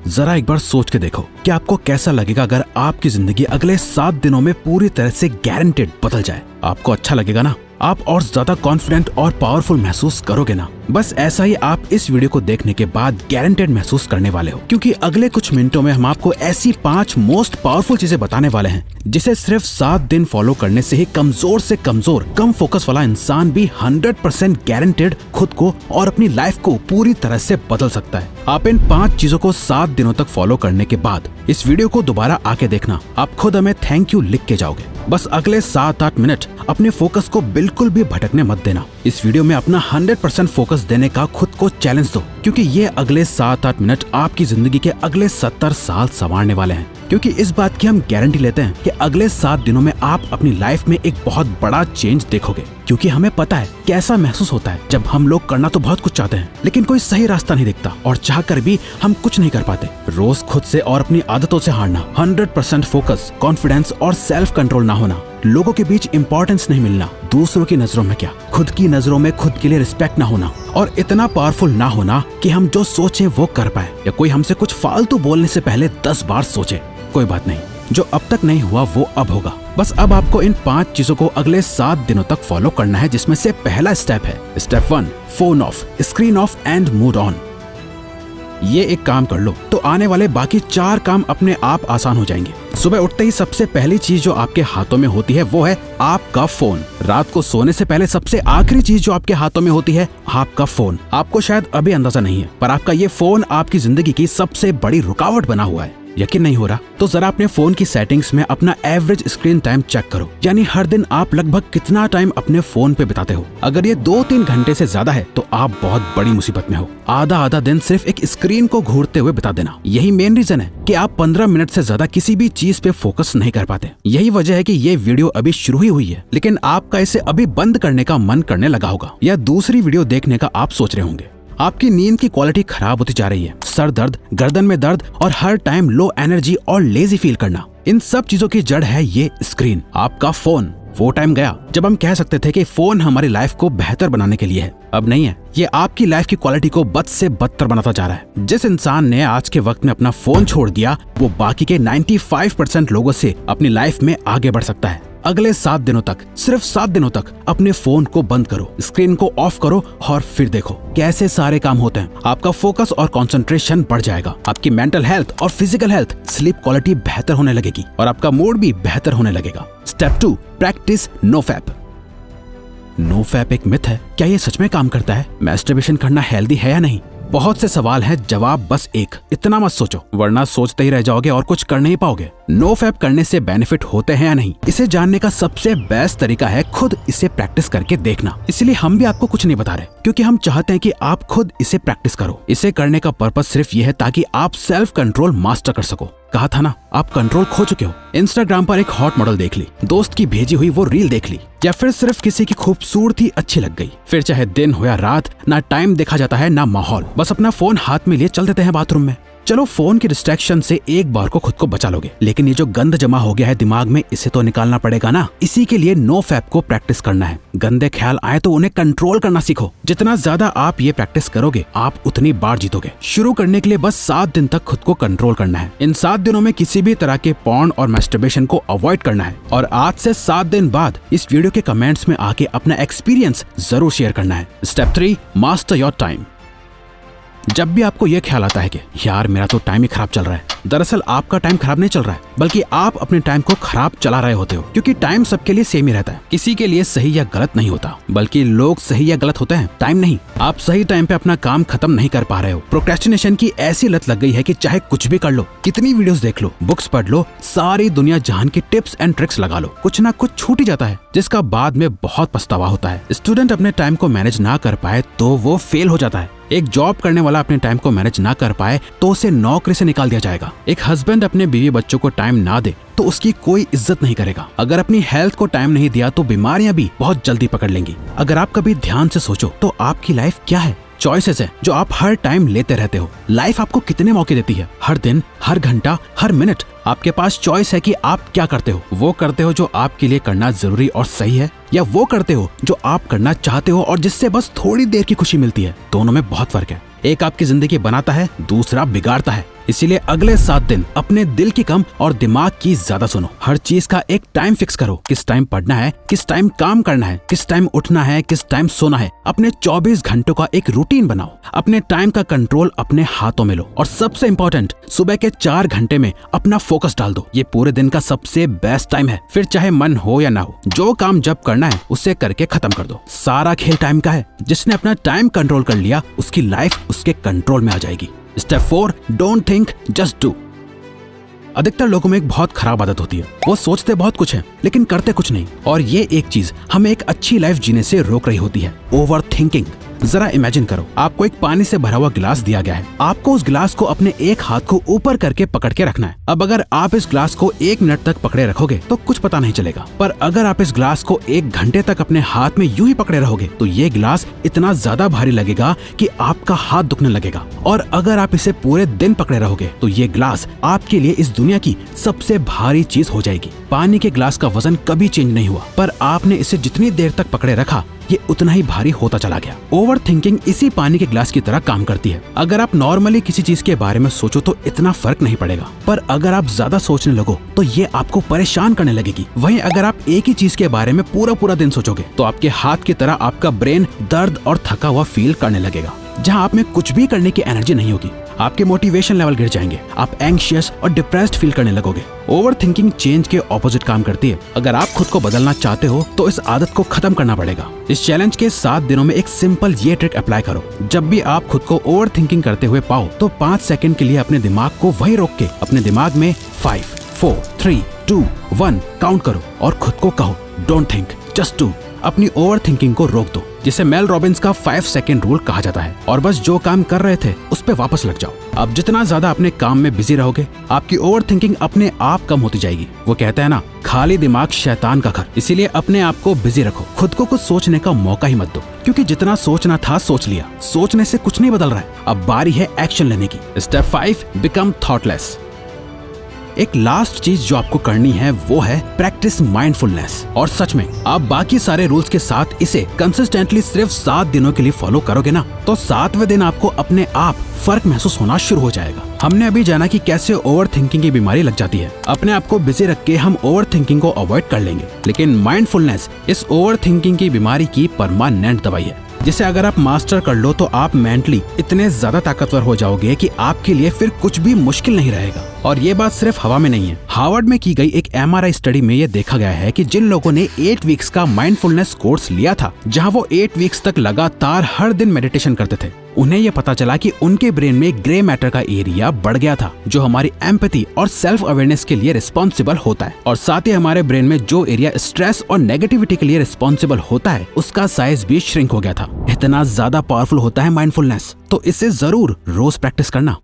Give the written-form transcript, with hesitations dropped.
जरा एक बार सोच के देखो कि आपको कैसा लगेगा अगर आपकी जिंदगी अगले 7 दिनों में पूरी तरह से गारंटेड बदल जाए। आपको अच्छा लगेगा ना? आप और ज्यादा कॉन्फिडेंट और पावरफुल महसूस करोगे ना? बस ऐसा ही आप इस वीडियो को देखने के बाद गारंटेड महसूस करने वाले हो, क्योंकि अगले कुछ मिनटों में हम आपको ऐसी 5 मोस्ट पावरफुल चीजें बताने वाले हैं जिसे सिर्फ 7 दिन फॉलो करने से ही कमजोर से कमजोर कम फोकस वाला इंसान भी 100% गारंटेड खुद को और अपनी लाइफ को पूरी तरह से बदल सकता है। आप इन 5 चीजों को 7 दिनों तक फॉलो करने के बाद इस वीडियो को दोबारा आके देखना, आप खुद हमें थैंक यू लिख के जाओगे। बस अगले 7-8 मिनट अपने फोकस को बिल्कुल भी भटकने मत देना। इस वीडियो में अपना 100% फोकस देने का खुद को चैलेंज दो, क्योंकि ये अगले 7-8 मिनट आपकी जिंदगी के अगले 70 साल संवारने वाले हैं। क्योंकि इस बात की हम गारंटी लेते हैं कि अगले 7 दिनों में आप अपनी लाइफ में एक बहुत बड़ा चेंज देखोगे, क्योंकि हमें पता है कैसा महसूस होता है जब हम लोग करना तो बहुत कुछ चाहते हैं लेकिन कोई सही रास्ता नहीं दिखता और चाह कर भी हम कुछ नहीं कर पाते। रोज खुद से और अपनी आदतों से हारना, 100% फोकस, कॉन्फिडेंस और सेल्फ कंट्रोल ना होना, लोगों के बीच इंपॉर्टेंस नहीं मिलना, दूसरों की नजरों में क्या खुद की नजरों में खुद के लिए रिस्पेक्ट ना होना और इतना पावरफुल ना होना कि हम जो सोचें वो कर पाए, या कोई हमसे कुछ फालतू बोलने से पहले 10 बार सोचे। कोई बात नहीं, जो अब तक नहीं हुआ वो अब होगा। बस अब आपको इन 5 चीजों को अगले 7 दिनों तक फॉलो करना है, जिसमें से पहला स्टेप है step 1, phone of, screen of and mood on. ये एक काम कर लो तो आने वाले बाकी 4 काम अपने आप आसान हो जाएंगे। सुबह उठते ही सबसे पहली चीज जो आपके हाथों में होती है वो है आपका फोन। रात को सोने से पहले सबसे आखिरी चीज जो आपके हाथों में होती है आपका फोन। आपको शायद अभी अंदाजा नहीं है, पर आपका ये फोन आपकी जिंदगी की सबसे बड़ी रुकावट बना हुआ है। यकीन नहीं हो रहा तो जरा अपने फोन की सेटिंग्स में अपना एवरेज स्क्रीन टाइम चेक करो, यानी हर दिन आप लगभग कितना टाइम अपने फोन पे बिताते हो। अगर ये 2-3 घंटे से ज्यादा है तो आप बहुत बड़ी मुसीबत में हो। आधा दिन सिर्फ एक स्क्रीन को घूरते हुए बिता देना, यही मेन रीजन है कि आप 15 मिनट से ज्यादा किसी भी चीज पे फोकस नहीं कर पाते। यही वजह है कि ये वीडियो अभी शुरू ही हुई है, लेकिन आपका इसे अभी बंद करने का मन करने लगा होगा, या दूसरी वीडियो देखने का आप सोच रहे होंगे। आपकी नींद की क्वालिटी खराब होती जा रही है, सर दर्द, गर्दन में दर्द और हर टाइम लो एनर्जी और लेजी फील करना, इन सब चीजों की जड़ है ये स्क्रीन, आपका फोन। वो टाइम गया जब हम कह सकते थे कि फोन हमारी लाइफ को बेहतर बनाने के लिए है। अब नहीं है, ये आपकी लाइफ की क्वालिटी को बद से बदतर बनाता जा रहा है। जिस इंसान ने आज के वक्त में अपना फोन छोड़ दिया वो बाकी के 95% लोगों से अपनी लाइफ में आगे बढ़ सकता है। अगले 7 दिनों तक, सिर्फ 7 दिनों तक अपने फोन को बंद करो, स्क्रीन को ऑफ करो और फिर देखो कैसे सारे काम होते हैं। आपका फोकस और कंसंट्रेशन बढ़ जाएगा, आपकी मेंटल हेल्थ और फिजिकल हेल्थ, स्लीप क्वालिटी बेहतर होने लगेगी और आपका मूड भी बेहतर होने लगेगा। Step 2, practice no fap. No fap एक मिथ है, क्या ये सच में काम करता है? मैस्टरबेशन करना हेल्दी है या नहीं? बहुत से सवाल है, जवाब बस एक, इतना मत सोचो वरना सोचते ही रह जाओगे और कुछ कर नहीं पाओगे। नो फैप करने से बेनिफिट होते हैं या नहीं, इसे जानने का सबसे बेस्ट तरीका है खुद इसे प्रैक्टिस करके देखना। इसलिए हम भी आपको कुछ नहीं बता रहे, क्योंकि हम चाहते हैं कि आप खुद इसे प्रैक्टिस करो। इसे करने का पर्पस सिर्फ ये है ताकि आप सेल्फ कंट्रोल मास्टर कर सको। कहा था ना, आप कंट्रोल खो चुके हो। इंस्टाग्राम पर एक हॉट मॉडल देख ली, दोस्त की भेजी हुई वो रील देख ली, या फिर सिर्फ किसी की खूबसूरती अच्छी लग गई, फिर चाहे दिन हो या रात, ना टाइम देखा जाता है ना माहौल, बस अपना फोन हाथ में लिए चल देते हैं बाथरूम में। चलो फोन की डिस्ट्रैक्शन से एक बार को खुद को बचा लोगे, लेकिन ये जो गंद जमा हो गया है दिमाग में, इसे तो निकालना पड़ेगा ना। इसी के लिए नो फैप को प्रैक्टिस करना है। गंदे ख्याल आए तो उन्हें कंट्रोल करना सीखो। जितना ज्यादा आप ये प्रैक्टिस करोगे आप उतनी बार जीतोगे। शुरू करने के लिए बस 7 दिन तक खुद को कंट्रोल करना है। इन 7 दिनों में किसी भी तरह के पॉर्न और मैस्टरबेशन को अवॉइड करना है, और आज से 7 दिन बाद इस वीडियो के कमेंट्स में आके अपना एक्सपीरियंस जरूर शेयर करना है। Step 3, master your time. जब भी आपको यह ख्याल आता है कि यार मेरा तो टाइम ही खराब चल रहा है, दरअसल आपका टाइम खराब नहीं चल रहा है, बल्कि आप अपने टाइम को खराब चला रहे होते हो। क्योंकि टाइम सबके लिए सेम ही रहता है, किसी के लिए सही या गलत नहीं होता, बल्कि लोग सही या गलत होते हैं, टाइम नहीं। आप सही टाइम पे अपना काम खत्म नहीं कर पा रहे हो। प्रोक्रेस्टिनेशन की ऐसी लत लग गई है कि चाहे कुछ भी कर लो, कितनी वीडियोस देख लो, बुक्स पढ़ लो, सारी दुनिया जहान की टिप्स एंड ट्रिक्स लगा लो, कुछ ना कुछ छूट ही जाता है, जिसका बाद में बहुत पछतावा होता है। स्टूडेंट अपने टाइम को मैनेज ना कर पाए तो वो फेल हो जाता है। एक जॉब करने वाला अपने टाइम को मैनेज ना कर पाए तो उसे नौकरी से निकाल दिया जाएगा। एक हस्बैंड अपने बीवी बच्चों को टाइम ना दे तो उसकी कोई इज्जत नहीं करेगा। अगर अपनी हेल्थ को टाइम नहीं दिया तो बीमारियां भी बहुत जल्दी पकड़ लेंगी। अगर आप कभी ध्यान से सोचो तो आपकी लाइफ क्या है? चॉइसेस है जो आप हर टाइम लेते रहते हो। लाइफ आपको कितने मौके देती है? हर दिन, हर घंटा, हर मिनट आपके पास चॉइस है कि आप क्या करते हो। वो करते हो जो आपके लिए करना जरूरी और सही है, या वो करते हो जो आप करना चाहते हो और जिससे बस थोड़ी देर की खुशी मिलती है। दोनों में बहुत फर्क है। एक आपकी जिंदगी बनाता है, दूसरा बिगाड़ता है। इसीलिए अगले 7 दिन अपने दिल की कम और दिमाग की ज्यादा सुनो। हर चीज का एक टाइम फिक्स करो, किस टाइम पढ़ना है, किस टाइम काम करना है, किस टाइम उठना है, किस टाइम सोना है। अपने 24 घंटों का एक रूटीन बनाओ। अपने टाइम का कंट्रोल अपने हाथों में लो और सबसे इम्पोर्टेंट, सुबह के 4 घंटे में अपना फोकस डाल दो। ये पूरे दिन का सबसे बेस्ट टाइम है। फिर चाहे मन हो या ना हो, जो काम जब करना है उसे करके खत्म कर दो। सारा खेल टाइम का है। जिसने अपना टाइम कंट्रोल कर लिया, उसकी लाइफ उसके कंट्रोल में आ जाएगी। Step 4, don't think, just do. अधिकतर लोगों में एक बहुत खराब आदत होती है, वो सोचते बहुत कुछ है लेकिन करते कुछ नहीं। और ये एक चीज हमें एक अच्छी लाइफ जीने से रोक रही होती है, ओवर थिंकिंग। जरा इमेजिन करो, आपको एक पानी से भरा हुआ गिलास दिया गया है। आपको उस गिलास को अपने एक हाथ को ऊपर करके पकड़ के रखना है। अब अगर आप इस गिलास को 1 मिनट तक पकड़े रखोगे तो कुछ पता नहीं चलेगा, पर अगर आप इस गिलास को 1 घंटे तक अपने हाथ में यूं ही पकड़े रहोगे तो ये गिलास इतना ज्यादा भारी लगेगा कि आपका हाथ दुखने लगेगा। और अगर आप इसे पूरे दिन पकड़े रहोगे तो ये गिलास आपके लिए इस दुनिया की सबसे भारी चीज हो जाएगी। पानी के गिलास का वजन कभी चेंज नहीं हुआ, पर आपने इसे जितनी देर तक पकड़े रखा ये उतना ही भारी होता चला गया। ओवर थिंकिंग इसी पानी के ग्लास की तरह काम करती है। अगर आप नॉर्मली किसी चीज के बारे में सोचो तो इतना फर्क नहीं पड़ेगा, पर अगर आप ज्यादा सोचने लगो तो ये आपको परेशान करने लगेगी। वहीं अगर आप एक ही चीज के बारे में पूरा दिन सोचोगे तो आपके हाथ की तरह आपका ब्रेन दर्द और थका हुआ फील करने लगेगा। जहाँ आप में कुछ भी करने की एनर्जी नहीं होगी, आपके मोटिवेशन लेवल गिर जाएंगे, आप एंग्शियस और डिप्रेस्ड फील करने लगोगे। ओवर थिंकिंग चेंज के ऑपोजिट काम करती है। अगर आप खुद को बदलना चाहते हो तो इस आदत को खत्म करना पड़ेगा। इस चैलेंज के 7 दिनों में एक सिंपल ये ट्रिक अप्लाई करो। जब भी आप खुद को ओवर थिंकिंग करते हुए पाओ तो 5 सेकंड के लिए अपने दिमाग को वहीं रोक के अपने दिमाग में 5, 4, 3, 2, 1 काउंट करो और खुद को कहो, डोंट थिंक, जस्ट डू। अपनी ओवर थिंकिंग को रोक दो, जिसे मेल रॉबिन्स का 5 सेकंड रूल कहा जाता है। और बस जो काम कर रहे थे उस पे वापस लग जाओ। अब जितना ज्यादा अपने काम में बिजी रहोगे, आपकी ओवर थिंकिंग अपने आप कम होती जाएगी। वो कहते हैं ना, खाली दिमाग शैतान का घर। इसीलिए अपने आप को बिजी रखो, खुद को कुछ सोचने का मौका ही मत दो, क्योंकि जितना सोचना था सोच लिया। सोचने से कुछ नहीं बदल रहा है, अब बारी है एक्शन लेने की। Step 5, become thoughtless. एक लास्ट चीज जो आपको करनी है वो है प्रैक्टिस माइंडफुलनेस। और सच में आप बाकी सारे रूल्स के साथ इसे कंसिस्टेंटली सिर्फ 7 दिनों के लिए फॉलो करोगे ना, तो 7वें दिन आपको अपने आप फर्क महसूस होना शुरू हो जाएगा। हमने अभी जाना कि कैसे ओवर थिंकिंग की बीमारी लग जाती है। अपने आप को बिजी रख के हम ओवर थिंकिंग को अवॉइड कर लेंगे, लेकिन माइंडफुलनेस इस ओवर थिंकिंग की बीमारी की परमानेंट दवाई है, जिसे अगर आप मास्टर कर लो तो आप मेंटली इतने ज्यादा ताकतवर हो जाओगे कि आपके लिए फिर कुछ भी मुश्किल नहीं रहेगा। और ये बात सिर्फ हवा में नहीं है। हार्वर्ड में की गई एक MRI स्टडी में ये देखा गया है कि जिन लोगों ने 8 वीक्स का माइंडफुलनेस कोर्स लिया था, जहां वो 8 वीक्स तक लगातार हर दिन मेडिटेशन करते थे, उन्हें ये पता चला कि उनके ब्रेन में ग्रे मैटर का एरिया बढ़ गया था, जो हमारी एम्पैथी और सेल्फ अवेयरनेस के लिए रिस्पॉन्सिबल होता है। और साथ ही हमारे ब्रेन में जो एरिया स्ट्रेस और नेगेटिविटी के लिए रिस्पॉन्सिबल होता है, उसका साइज भी श्रिंक हो गया था। इतना ज्यादा पावरफुल होता है माइंडफुलनेस, तो इसे जरूर रोज प्रैक्टिस करना।